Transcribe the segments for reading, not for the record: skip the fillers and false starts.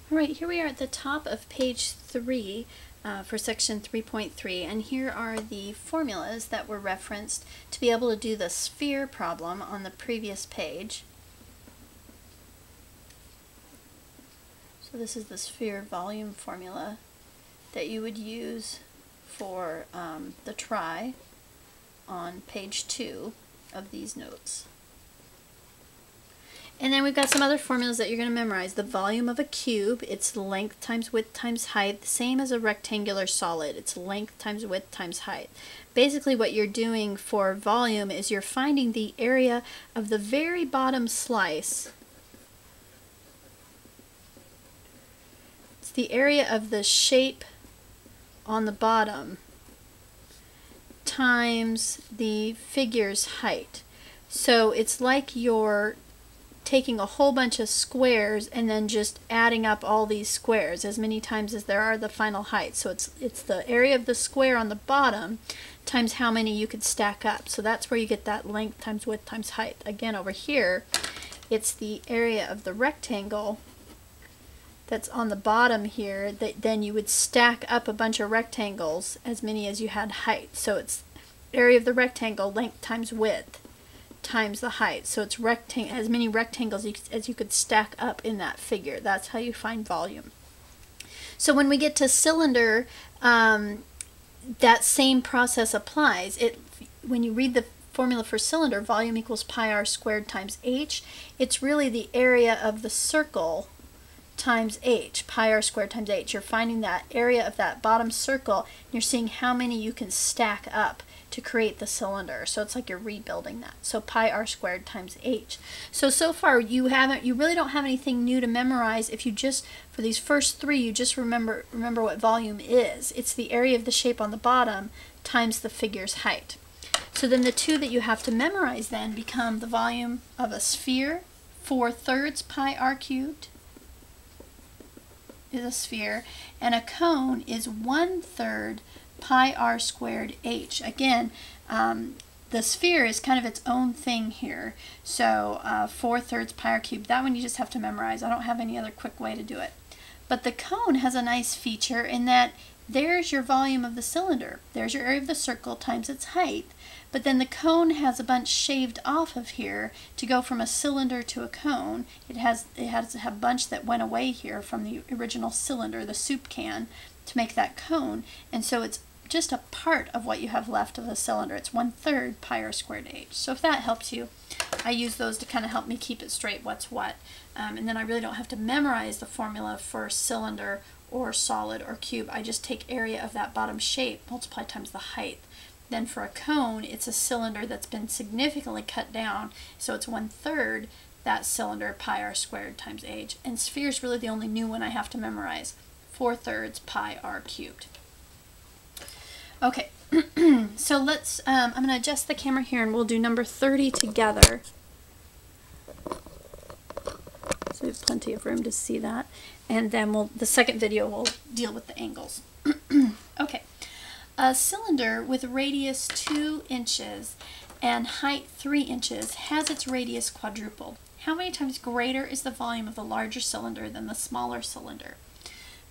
All right, here we are at the top of page 3 for section 3.3, and here are the formulas that were referenced to be able to do the sphere problem on the previous page. So this is the sphere volume formula that you would use for the try on page 2 of these notes. And then we've got some other formulas that you're going to memorize. The volume of a cube, it's length times width times height, same as a rectangular solid. It's length times width times height. Basically what you're doing for volume is you're finding the area of the very bottom slice. It's the area of the shape on the bottom times the figure's height. So it's like you're taking a whole bunch of squares and then just adding up all these squares as many times as there are the final height. So it's the area of the square on the bottom times how many you could stack up. So that's where you get that length times width times height. Again, over here, it's the area of the rectangle that's on the bottom here that then you would stack up a bunch of rectangles as many as you had height. So it's area of the rectangle, length times width times the height. So it's as many rectangles as you could stack up in that figure. That's how you find volume. So when we get to cylinder, that same process applies. When you read the formula for cylinder, volume equals pi r squared times h, it's really the area of the circle times h, pi r squared times h. You're finding that area of that bottom circle, and you're seeing how many you can stack up to create the cylinder. So it's like you're rebuilding that. So pi r squared times h. So far you really don't have anything new to memorize. If you just, for these first three, you just remember what volume is. It's the area of the shape on the bottom times the figure's height. So then the two that you have to memorize then become the volume of a sphere, 4/3 pi r cubed is a sphere, and a cone is 1/3 pi r squared h. Again, the sphere is kind of its own thing here. So 4/3 pi r cubed, that one you just have to memorize. I don't have any other quick way to do it. But the cone has a nice feature in that there's your volume of the cylinder. There's your area of the circle times its height. But then the cone has a bunch shaved off of here to go from a cylinder to a cone. It has a bunch that went away here from the original cylinder, the soup can, to make that cone. And so it's just a part of what you have left of the cylinder. It's 1/3 pi r squared h. So if that helps you, I use those to kind of help me keep it straight what's what. And then I really don't have to memorize the formula for cylinder or solid or cube. I just take area of that bottom shape, multiply times the height. Then for a cone, it's a cylinder that's been significantly cut down, so it's 1/3 that cylinder, pi r squared times h. And sphere is really the only new one I have to memorize, 4/3 pi r cubed. Okay, so let's, I'm going to adjust the camera here and we'll do number 30 together. So we have plenty of room to see that. And then the second video will deal with the angles. Okay. A cylinder with radius 2 inches and height 3 inches has its radius quadrupled. How many times greater is the volume of the larger cylinder than the smaller cylinder?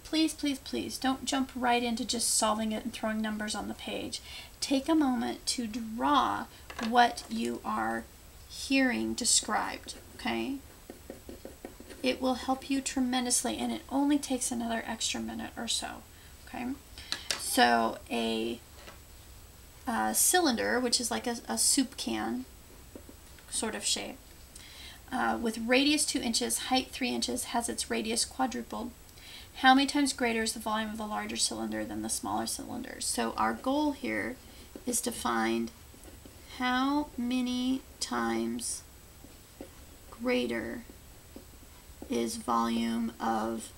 Please, please, please don't jump right into just solving it and throwing numbers on the page. Take a moment to draw what you are hearing described, okay? It will help you tremendously, and it only takes another extra minute or so, okay? So a cylinder, which is like a soup can sort of shape, with radius 2 inches, height 3 inches, has its radius quadrupled. How many times greater is the volume of the larger cylinder than the smaller cylinder? So our goal here is to find how many times greater is volume of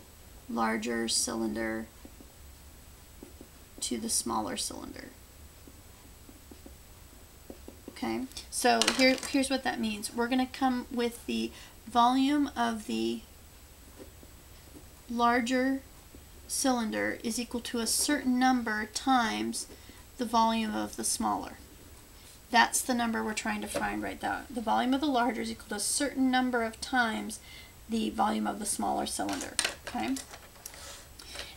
larger cylinder to the smaller cylinder. Okay, so here's what that means. We're going to come with the volume of the larger cylinder is equal to a certain number times the volume of the smaller. That's the number we're trying to find right there. The volume of the larger is equal to a certain number of times the volume of the smaller cylinder. okay?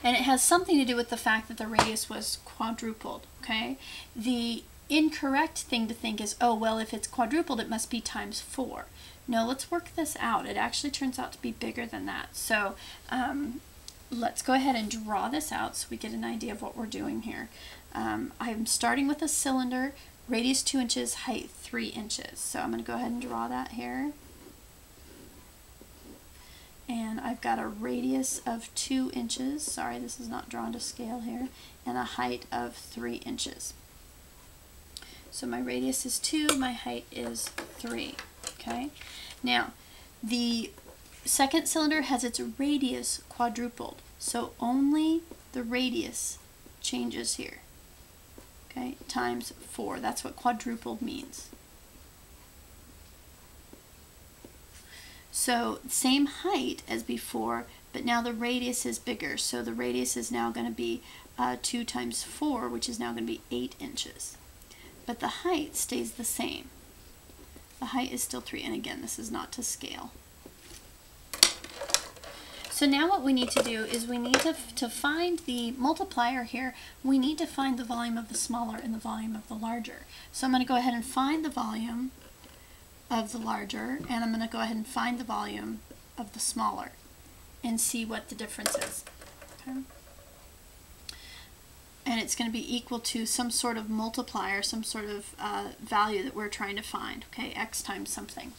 And it has something to do with the fact that the radius was quadrupled, okay? The incorrect thing to think is, oh, well, if it's quadrupled, it must be times 4. No, let's work this out. It actually turns out to be bigger than that. So let's go ahead and draw this out so we get an idea of what we're doing here. I'm starting with a cylinder, radius 2 inches, height 3 inches. So I'm going to go ahead and draw that here. And I've got a radius of 2 inches. Sorry, this is not drawn to scale here. And a height of 3 inches. So my radius is 2, my height is 3. Okay? Now, the second cylinder has its radius quadrupled. So only the radius changes here. Okay? Times 4. That's what quadrupled means. So same height as before, but now the radius is bigger. So the radius is now going to be 2 times 4, which is now going to be 8 inches. But the height stays the same. The height is still 3, and again, this is not to scale. So now what we need to do is we need to find the multiplier here. We need to find the volume of the smaller and the volume of the larger. So I'm going to go ahead and find the volume of the larger, and I'm going to go ahead and find the volume of the smaller and see what the difference is. Okay. And it's going to be equal to some sort of multiplier, some sort of value that we're trying to find. Okay, x times something.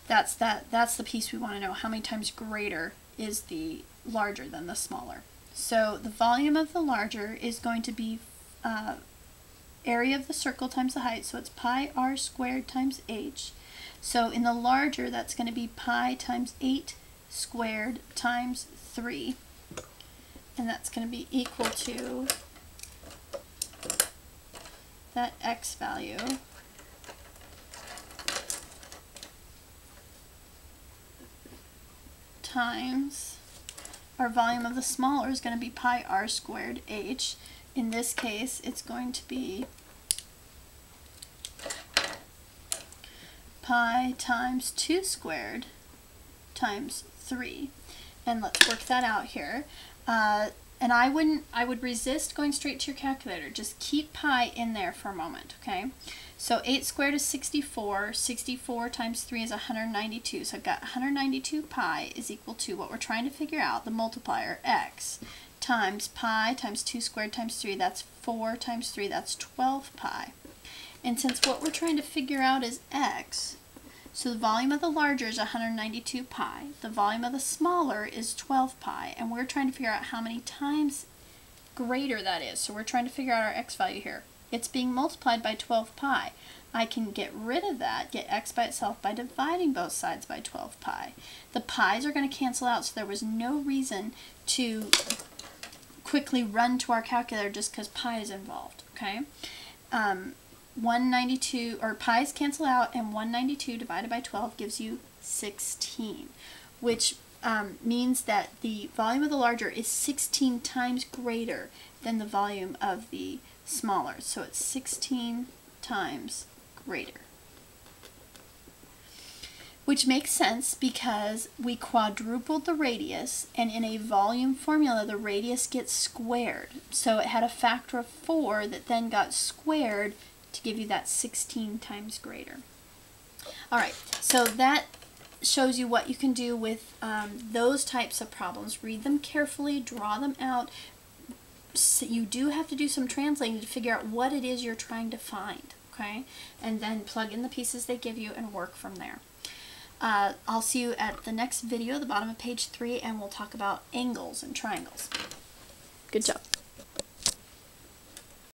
That's the piece we want to know. How many times greater is the larger than the smaller? So the volume of the larger is going to be area of the circle times the height, so it's pi r squared times h. So in the larger, that's going to be pi times 8 squared times 3, and that's going to be equal to that x value times our volume of the smaller is going to be pi r squared h. In this case, it's going to be pi times 2 squared times 3. And let's work that out here. And I would resist going straight to your calculator. Just keep pi in there for a moment, okay? So 8 squared is 64. 64 times 3 is 192. So I've got 192 pi is equal to what we're trying to figure out, the multiplier, x, times pi times 2 squared times 3. That's 4 times 3. That's 12 pi. And since what we're trying to figure out is x, so the volume of the larger is 192 pi. The volume of the smaller is 12 pi. And we're trying to figure out how many times greater that is. So we're trying to figure out our x value here. It's being multiplied by 12 pi. I can get rid of that, get x by itself, by dividing both sides by 12 pi. The pi's are going to cancel out, so there was no reason to quickly run to our calculator just because pi is involved, okay? 192, or pi's cancel out, and 192 divided by 12 gives you 16, which means that the volume of the larger is 16 times greater than the volume of the smaller. So it's 16 times greater. Which makes sense because we quadrupled the radius, and in a volume formula the radius gets squared. So it had a factor of 4 that then got squared to give you that 16 times greater. Alright, so that shows you what you can do with those types of problems. Read them carefully, draw them out. So you do have to do some translating to figure out what it is you're trying to find, okay? And then plug in the pieces they give you and work from there. I'll see you at the next video, the bottom of page 3, and we'll talk about angles and triangles. Good job.